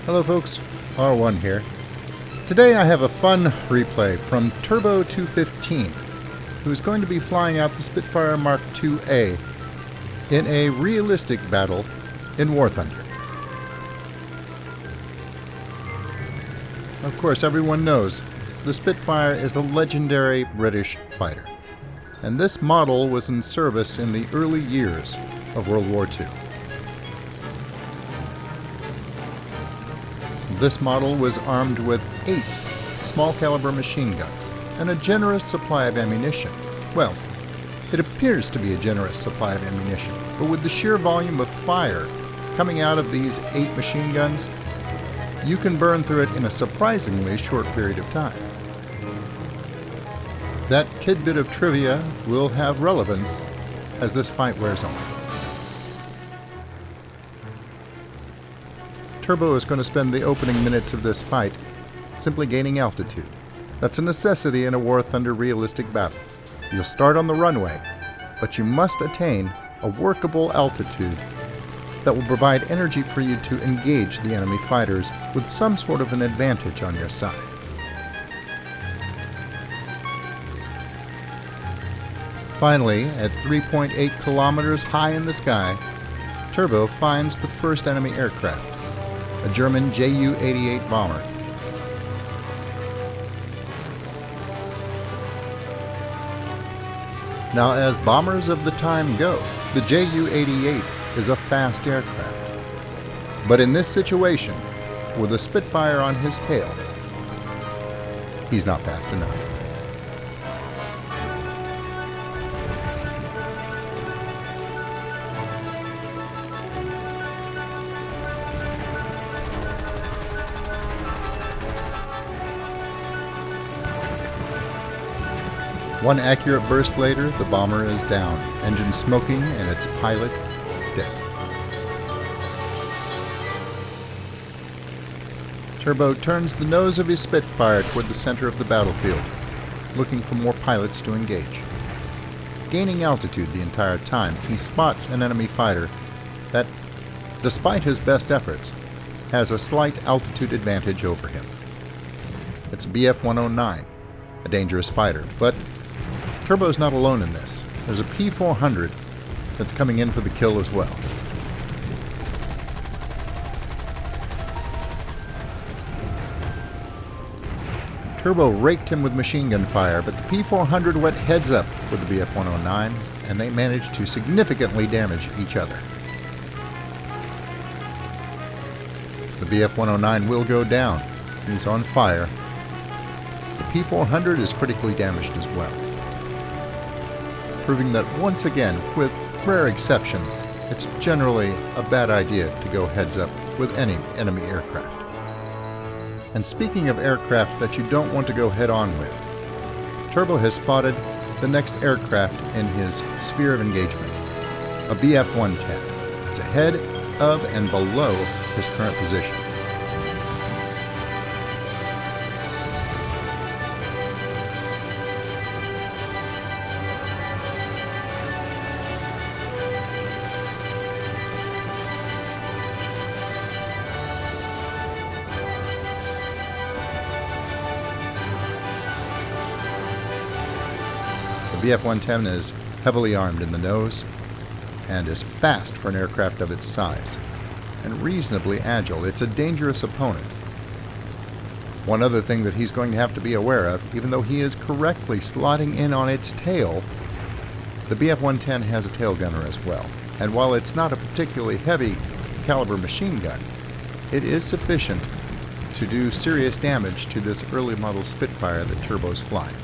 Hello folks, R1 here. Today I have a fun replay from Turbo215, who is going to be flying out the Spitfire Mark IIA in a realistic battle in War Thunder. Of course, everyone knows the Spitfire is a legendary British fighter, and this model was in service in the early years of World War II. This model was armed with 8 small caliber machine guns and a generous supply of ammunition. Well, it appears to be a generous supply of ammunition, but with the sheer volume of fire coming out of these 8 machine guns, you can burn through it in a surprisingly short period of time. That tidbit of trivia will have relevance as this fight wears on. Turbo is going to spend the opening minutes of this fight simply gaining altitude. That's a necessity in a War Thunder realistic battle. You'll start on the runway, but you must attain a workable altitude that will provide energy for you to engage the enemy fighters with some sort of an advantage on your side. Finally, at 3.8 kilometers high in the sky, Turbo finds the first enemy aircraft, a German Ju-88 bomber. Now, as bombers of the time go, the Ju-88 is a fast aircraft. But in this situation, with a Spitfire on his tail, he's not fast enough. One accurate burst later, the bomber is down, engine smoking and its pilot dead. Turbo turns the nose of his Spitfire toward the center of the battlefield, looking for more pilots to engage. Gaining altitude the entire time, he spots an enemy fighter that, despite his best efforts, has a slight altitude advantage over him. It's a Bf-109, a dangerous fighter, but Turbo's not alone in this. There's a P-400 that's coming in for the kill as well. Turbo raked him with machine gun fire, but the P-400 went heads up with the Bf-109, and they managed to significantly damage each other. The Bf-109 will go down. He's on fire. The P-400 is critically damaged as well, proving that once again, with rare exceptions, it's generally a bad idea to go heads up with any enemy aircraft. And speaking of aircraft that you don't want to go head on with, Turbo has spotted the next aircraft in his sphere of engagement, a Bf-110. It's ahead of and below his current position. The Bf-110 is heavily armed in the nose and is fast for an aircraft of its size, and reasonably agile. It's a dangerous opponent. One other thing that he's going to have to be aware of, even though he is correctly slotting in on its tail, the Bf-110 has a tail gunner as well. And while it's not a particularly heavy caliber machine gun, it is sufficient to do serious damage to this early model Spitfire that Turbo's flying.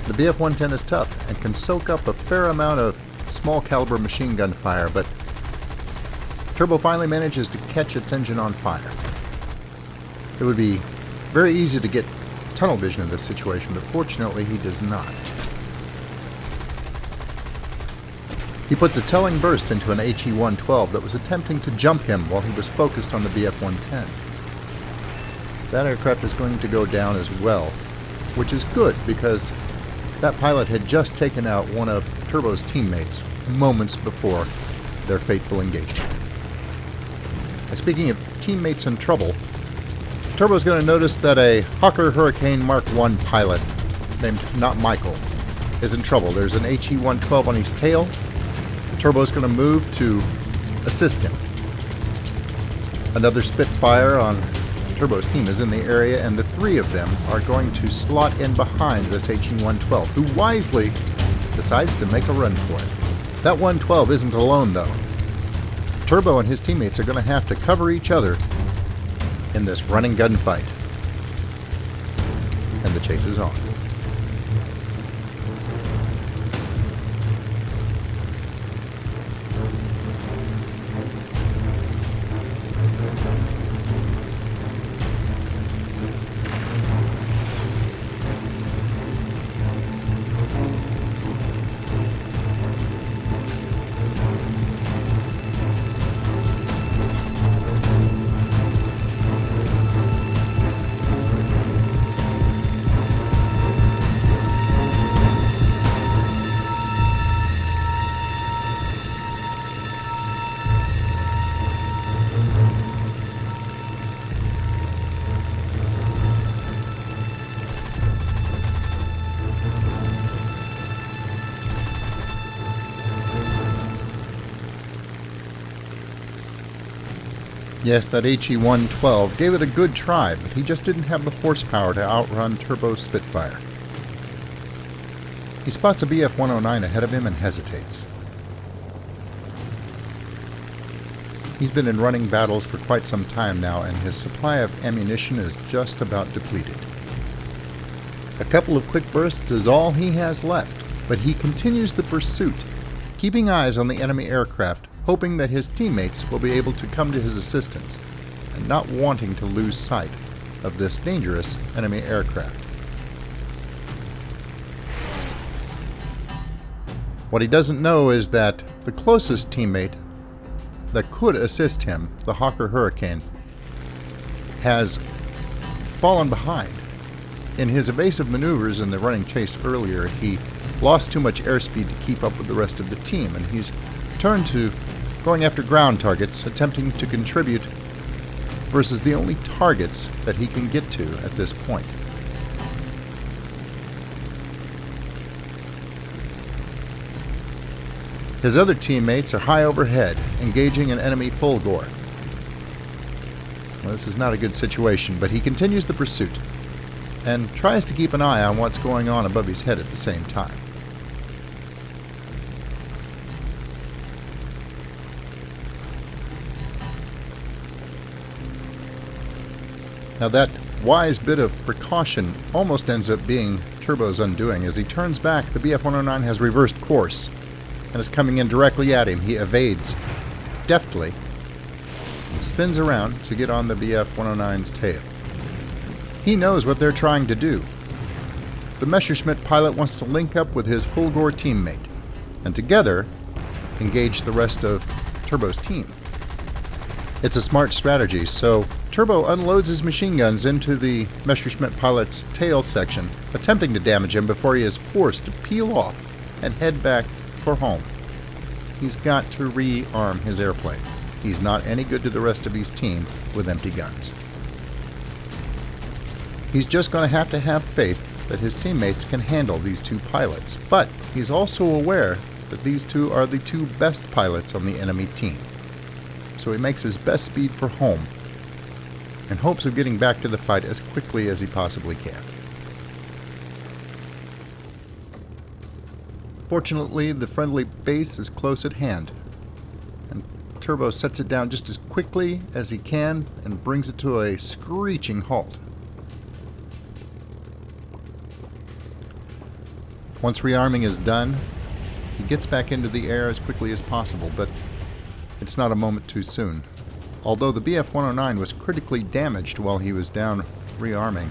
The Bf-110 is tough and can soak up a fair amount of small caliber machine gun fire, but Turbo finally manages to catch its engine on fire. It would be very easy to get tunnel vision in this situation, but fortunately he does not. He puts a telling burst into an HE-112 that was attempting to jump him while he was focused on the Bf-110. That aircraft is going to go down as well, which is good because That pilot had just taken out one of Turbo's teammates moments before their fateful engagement. And speaking of teammates in trouble, Turbo's going to notice that a Hawker Hurricane Mark I pilot named Not Michael is in trouble. There's an HE-112 on his tail. Turbo's going to move to assist him. Another Spitfire on Turbo's team is in the area, and the three of them are going to slot in behind this HE-112, who wisely decides to make a run for it. That 112 isn't alone, though. Turbo and his teammates are going to have to cover each other in this running gun fight. And the chase is on. Yes, that HE-112 gave it a good try, but he just didn't have the horsepower to outrun Turbo's Spitfire. He spots a BF-109 ahead of him and hesitates. He's been in running battles for quite some time now, and his supply of ammunition is just about depleted. A couple of quick bursts is all he has left, but he continues the pursuit, keeping eyes on the enemy aircraft, hoping that his teammates will be able to come to his assistance, and not wanting to lose sight of this dangerous enemy aircraft. What he doesn't know is that the closest teammate that could assist him, the Hawker Hurricane, has fallen behind. In his evasive maneuvers in the running chase earlier, he lost too much airspeed to keep up with the rest of the team, and he's turned to going after ground targets, attempting to contribute versus the only targets that he can get to at this point. His other teammates are high overhead, engaging an enemy full gore. Well, this is not a good situation, but he continues the pursuit and tries to keep an eye on what's going on above his head at the same time. Now that wise bit of precaution almost ends up being Turbo's undoing. As he turns back, the BF-109 has reversed course and is coming in directly at him. He evades deftly and spins around to get on the BF-109's tail. He knows what they're trying to do. The Messerschmitt pilot wants to link up with his full-gore teammate and together engage the rest of Turbo's team. It's a smart strategy, so Turbo unloads his machine guns into the Messerschmitt pilot's tail section, attempting to damage him before he is forced to peel off and head back for home. He's got to rearm his airplane. He's not any good to the rest of his team with empty guns. He's just going to have faith that his teammates can handle these two pilots, but he's also aware that these two are the two best pilots on the enemy team. So he makes his best speed for home in hopes of getting back to the fight as quickly as he possibly can. Fortunately, the friendly base is close at hand, and Turbo sets it down just as quickly as he can and brings it to a screeching halt. Once rearming is done, he gets back into the air as quickly as possible, but it's not a moment too soon. Although the BF-109 was critically damaged while he was down rearming,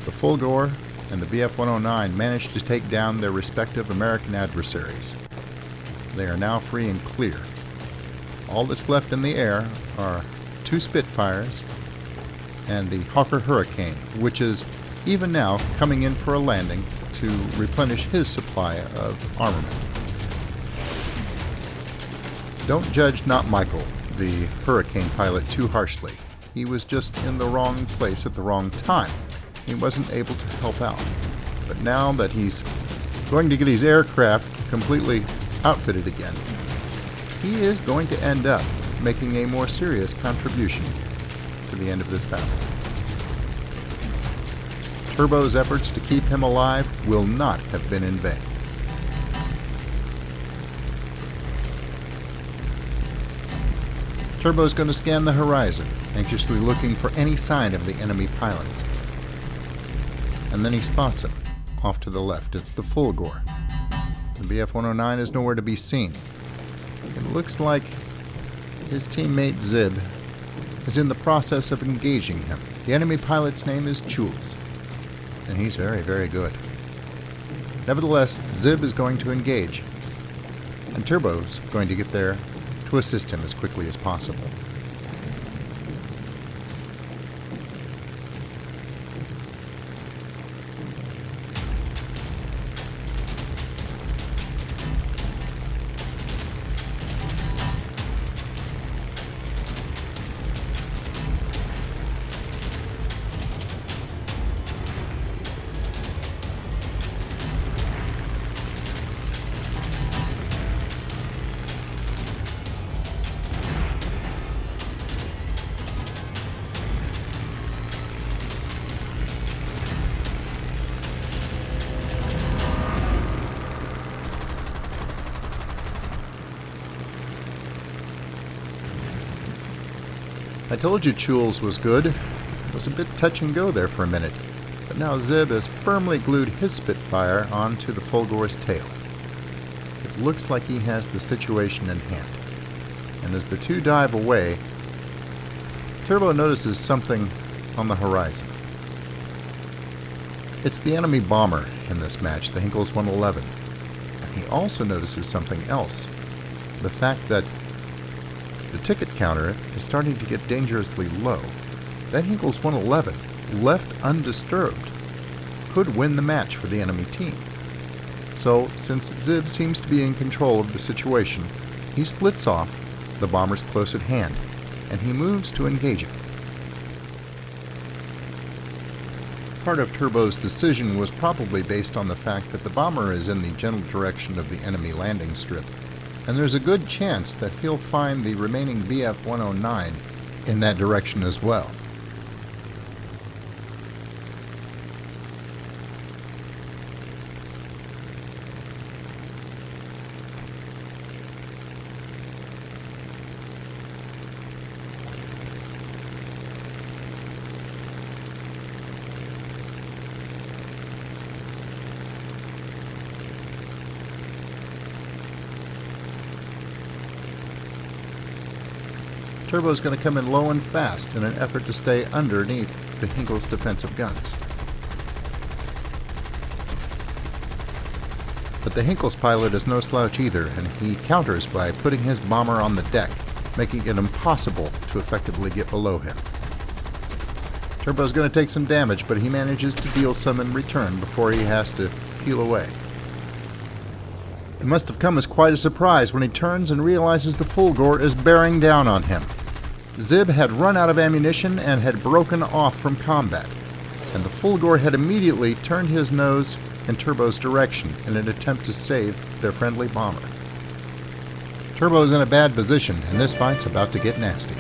the full-gore and the BF-109 managed to take down their respective American adversaries. They are now free and clear. All that's left in the air are two Spitfires and the Hawker Hurricane, which is even now coming in for a landing to replenish his supply of armament. Don't judge Not Michael, the Hurricane pilot, too harshly. He was just in the wrong place at the wrong time. He wasn't able to help out. But now that he's going to get his aircraft completely outfitted again, he is going to end up making a more serious contribution to the end of this battle. Turbo's efforts to keep him alive will not have been in vain. Turbo's going to scan the horizon, anxiously looking for any sign of the enemy pilots. And then he spots him, off to the left. It's the Fulgor. The BF-109 is nowhere to be seen. It looks like his teammate Zib is in the process of engaging him. The enemy pilot's name is Jules, and he's very, very good. Nevertheless, Zib is going to engage, and Turbo's going to get there to assist him as quickly as possible. I told you Jules was good. It was a bit touch and go there for a minute, but now Zib has firmly glued his Spitfire onto the Fulgor's tail. It looks like he has the situation in hand, and as the two dive away, Turbo notices something on the horizon. It's the enemy bomber in this match, the Hinkles 111, and he also notices something else, the fact that the ticket counter is starting to get dangerously low. That Hinkles 111, left undisturbed, could win the match for the enemy team. So, since Zib seems to be in control of the situation, he splits off the bomber's close at hand, and he moves to engage it. Part of Turbo's decision was probably based on the fact that the bomber is in the general direction of the enemy landing strip, and there's a good chance that he'll find the remaining BF-109 in that direction as well. Turbo's going to come in low and fast in an effort to stay underneath the Hinkle's defensive guns. But the Hinkle's pilot is no slouch either, and he counters by putting his bomber on the deck, making it impossible to effectively get below him. Turbo's going to take some damage, but he manages to deal some in return before he has to peel away. It must have come as quite a surprise when he turns and realizes the Fulgor is bearing down on him. Zib had run out of ammunition and had broken off from combat, and the Fulgor had immediately turned his nose in Turbo's direction in an attempt to save their friendly bomber. Turbo's in a bad position, and this fight's about to get nasty.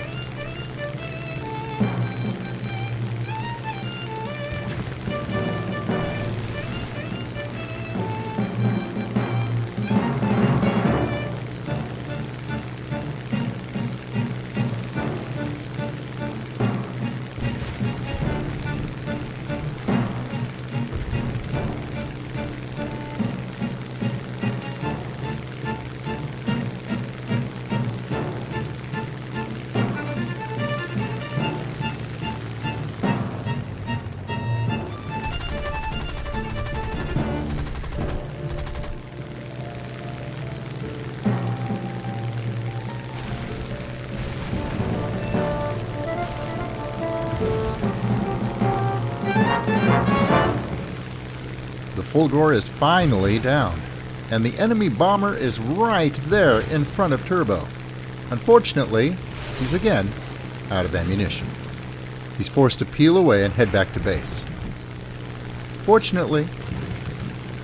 Fulgore is finally down, and the enemy bomber is right there in front of Turbo. Unfortunately, he's again out of ammunition. He's forced to peel away and head back to base. Fortunately,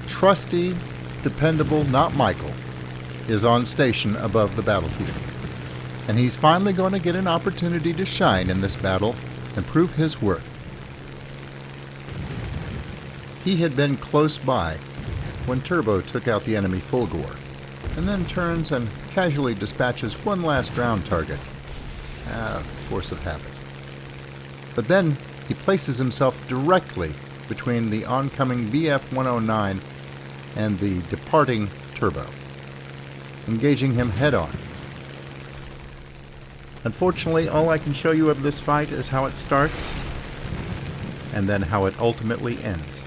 trusty, dependable Not Michael is on station above the battlefield, and he's finally going to get an opportunity to shine in this battle and prove his worth. He had been close by when Turbo took out the enemy Fulgore, and then turns and casually dispatches one last ground target. Force of habit. But then he places himself directly between the oncoming BF-109 and the departing Turbo, engaging him head-on. Unfortunately, all I can show you of this fight is how it starts, and then how it ultimately ends.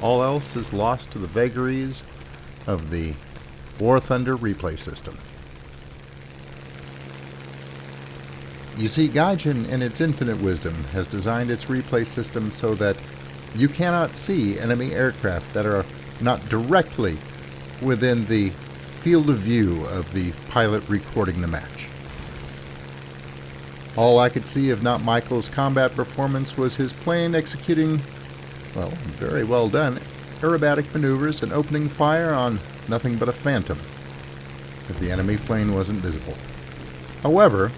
All else is lost to the vagaries of the War Thunder replay system. You see, Gaijin, in its infinite wisdom, has designed its replay system so that you cannot see enemy aircraft that are not directly within the field of view of the pilot recording the match. All I could see of Not Michael's combat performance was his plane executing, well, very well done, aerobatic maneuvers and opening fire on nothing but a phantom, as the enemy plane wasn't visible. However,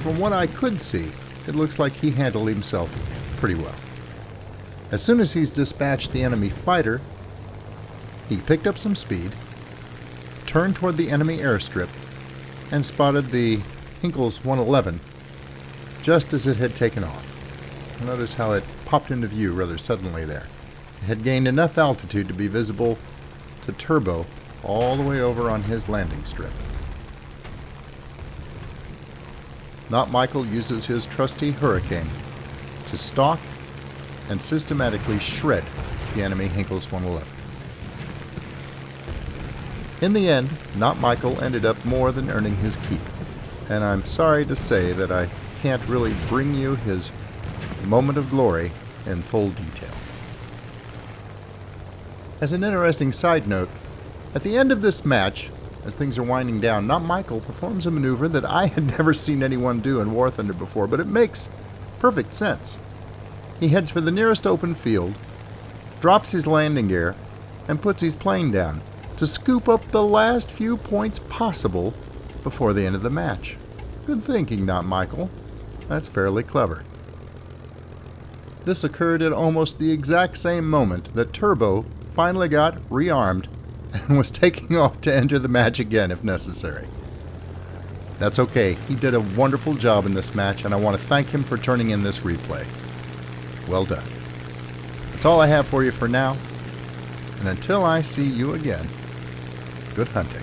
from what I could see, it looks like he handled himself pretty well. As soon as he's dispatched the enemy fighter, he picked up some speed, turned toward the enemy airstrip, and spotted the Hinkle's 111 just as it had taken off. Notice how it popped into view rather suddenly there. It had gained enough altitude to be visible to Turbo all the way over on his landing strip. Not Michael uses his trusty Hurricane to stalk and systematically shred the enemy Hinkle's 111. In the end, Not Michael ended up more than earning his keep, and I'm sorry to say that I can't really bring you his moment of glory in full detail. As an interesting side note, at the end of this match, as things are winding down, Not Michael performs a maneuver that I had never seen anyone do in War Thunder before, but it makes perfect sense. He heads for the nearest open field, drops his landing gear, and puts his plane down to scoop up the last few points possible before the end of the match. Good thinking, Not Michael. That's fairly clever. This occurred at almost the exact same moment that Turbo finally got rearmed and was taking off to enter the match again if necessary. That's okay. He did a wonderful job in this match, and I want to thank him for turning in this replay. Well done. That's all I have for you for now, and until I see you again, good hunting.